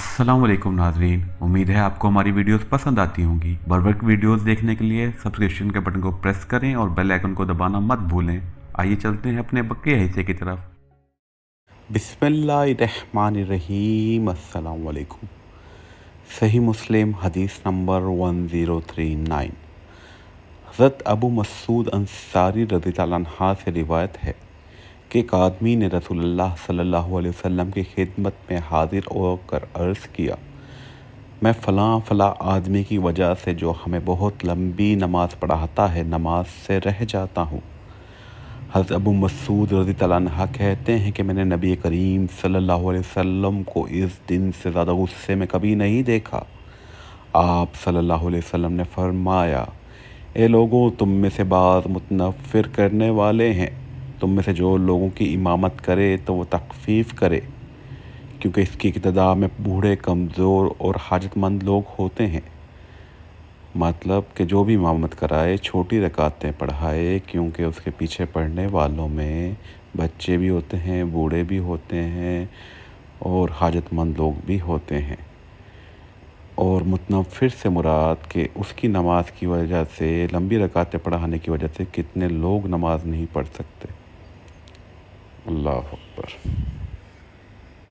अस्सलाम वालेकुम नाजरीन, उम्मीद है आपको हमारी वीडियोस पसंद आती होंगी। बर वक्त वीडियोस देखने के लिए सब्सक्रिप्शन के बटन को प्रेस करें और बेल आइकन को दबाना मत भूलें। आइए चलते हैं अपने बक़िया हिस्से की तरफ। बिस्मिल्लाहिर्रहमानिर्रहीम। अस्सलाम वालेकुम। सही मुस्लिम हदीस नंबर 1039। हज़रत अबू मसूद अंसारी रज़ियल्लाहु अन्हु से रिवायत है कि एक आदमी ने रसूलुल्लाह सल्लल्लाहु अलैहि वसल्लम की खिदमत में हाजिर होकर अर्ज़ किया, मैं फ़लाँ आदमी की वजह से जो हमें बहुत लंबी नमाज़ पढ़ाता है नमाज से रह जाता हूँ। हज़रत अबू मसूद रज़ियल्लाहु अन्हु कहते हैं कि मैंने नबी करीम सल्लल्लाहु अलैहि वसल्लम को इस दिन से ज़्यादा गुस्से में कभी नहीं देखा। आप सल्लल्लाहु अलैहि वसल्लम ने फरमाया, ए लोगों, तुम में से बाज़ मुतनफ़िर करने वाले हैं। तुम में से जो लोगों की इमामत करे तो वो तख़फ़ीफ़ करे, क्योंकि इसकी इब्तिदा में बूढ़े, कमज़ोर और हाजतमंद लोग होते हैं। मतलब कि जो भी इमामत कराए छोटी रकातें पढ़ाए, क्योंकि उसके पीछे पढ़ने वालों में बच्चे भी होते हैं, बूढ़े भी होते हैं और हाजतमंद लोग भी होते हैं। और मुतनफ़िर से मुराद कि उसकी नमाज की वजह से, लंबी रकातें पढ़ाने की वजह से कितने लोग नमाज नहीं पढ़ सकते। अल्लाह अकबर।